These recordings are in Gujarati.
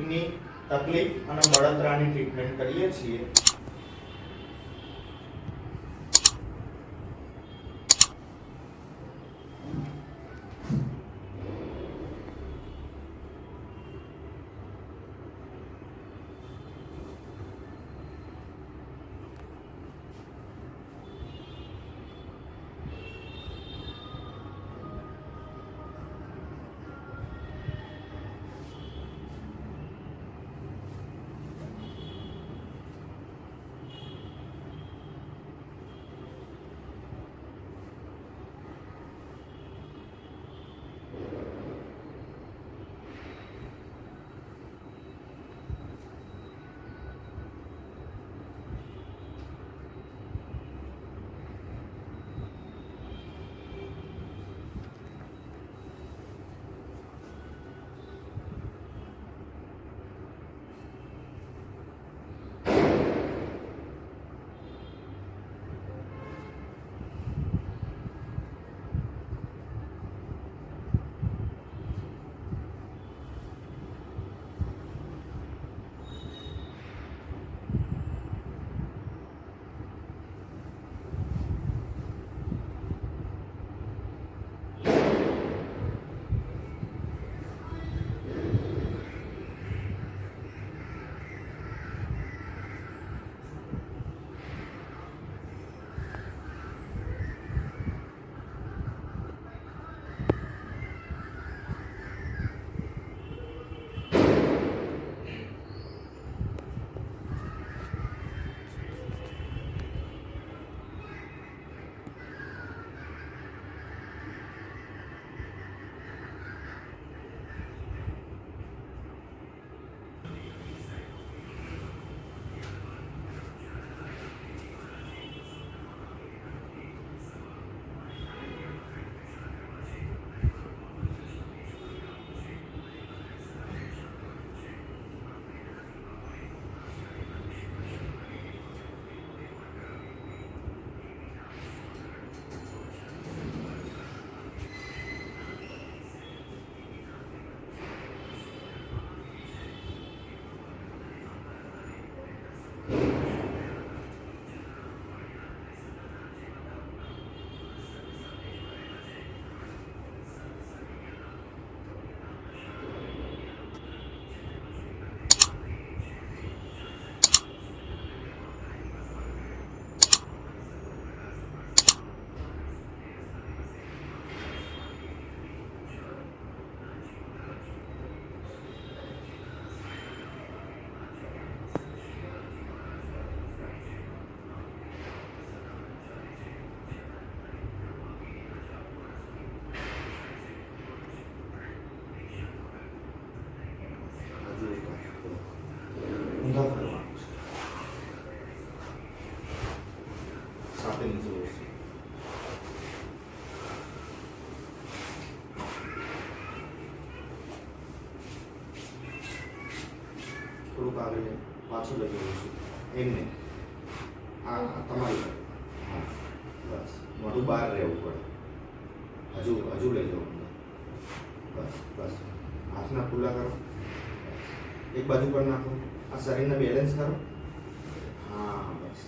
ની તકલીફ અને બળતરાની ટ્રીટમેન્ટ કરીએ છીએ। થોડુંક આગળ પાછું લઈ જવું છું એમને તમારી હા બસ મોઢું બહાર રહેવું પડે હજુ લઈ જવું બસ બસ હાથના ખુલ્લા કરો એક બાજુ પર નાખો આ શરીરને બેલેન્સ કરો હા બસ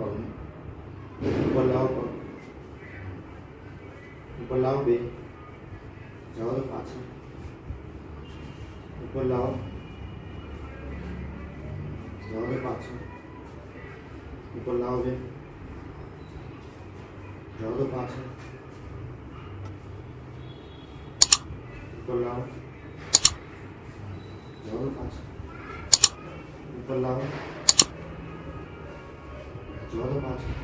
પગ ઉપર લાવો પગ ઉપર લાવો બે જવા દો પાછળ ઉપર લાવો જવા દો પાછળ ઉપર લાવો બે જવા દો પાછળ ઉપર લાવો જવા દો પાછળ ઉપર લાવો જવા દો પાછળ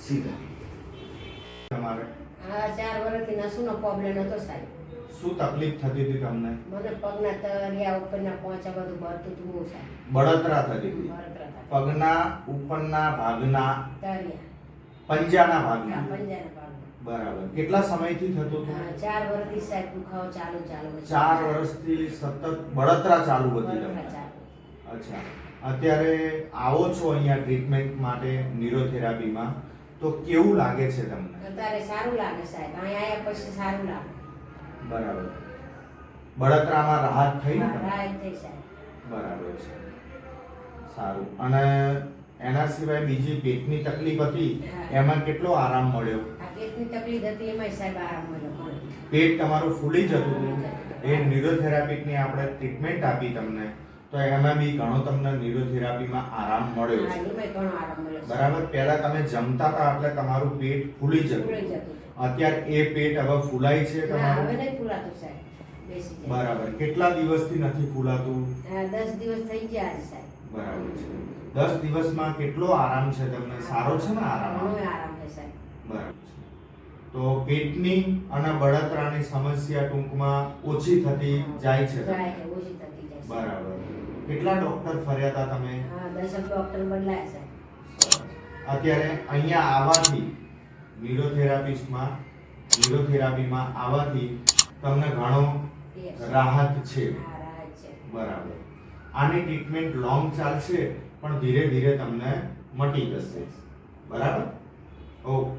સીધા તમારે હા 4 વર્ષથી નસુનો પ્રોબ્લેમ હતો સાહેબ. શું તકલીફ થતી હતી તમને? મને પગના તળિયા ઉપરના પહોંચા બધું ભરતું હતું બહુ સાહેબ. બળતરા થતી હતી બળતરા થતી. પગના ઉપરના ભાગના તળિયા પંજાના હા, ભાગના પંજાના ભાગમાં. બરાબર કેટલા સમયથી થતું હતું? હા, 4 વર્ષથી સાહેબ દુખાવો ચાલુ હતો. 4 વર્ષથી સતત બળતરા ચાલુ હતી બળતરા તમને. ચાલુ. અચ્છા અત્યારે આવો છો અહીંયા ટ્રીટમેન્ટ માટે ન્યુરોથેરાપીમાં તો કેવું લાગે છે તમને? અત્યારે સારું લાગે સાહેબ. અહીંયા આયા પછી સારું લાગે. બરાબર બળતરામાં રાહત થઈ ને હા, તમને? રાહત થઈ સાહેબ. બરાબર છે સારું. અને એના સિવાય બીજી પેટની તકલીફ હતી હા. એમાં કેટલો આરામ મળ્યો? આ પેટની તકલીફ હતી એમાંય સાહેબ આરામ મળ્યો મને. પેટ તમારું ફૂલી જતું હતું એ ન્યુરોથેરાપીની આપણે ટ્રીટમેન્ટ આપી તમને તો એમાં બી ઘણો તમને ન્યુરોથેરાપીમાં આરામ મળ્યો હા, છે. એમાંય ઘણો આરામ મળ્યો સાહેબ. બરાબર પહેલા તમે જમતા હતા એટલે તમારું પેટ ફૂલી જતું ફૂલાઈ હતું. જતું હતું. અત્યારે એ પેટ હવે ફૂલાય છે ના, હવે તમારું? નહીં ફૂલાતું સાહેબ. બેસી જાય. બરાબર કેટલા દિવસથી નથી ફૂલાતું? હા, 10 દિવસ થઈ ગયા આજે સાહેબ. બરાબર છે 10 દિવસમાં કેટલો આરામ છે તમને? સારો છે ને આરામ? ઘણો આરામ છે સાહેબ. બરાબર છે તો પેટની અને બળતરાની સમસ્યા ટૂંકમાં ઓછી થતી જાય છે તમને? જાય છે, ઓછી થતી જાય છે. બરાબર કેટલા ડોક્ટર ફર્યા હતા તમે? હા, 10 ડોક્ટર બદલાયા સાહેબ. અત્યારે અહીંયા આવવાથી ન્યુરોથેરાપીમાં આવવાથી તમને ઘણો Yes. રાહત છે. હા, રાહત છે. બરાબર આની ટ્રીટમેન્ટ લોંગ ચાલશે પણ ધીરે ધીરે તમને મટી જશે. બરાબર ઓકે.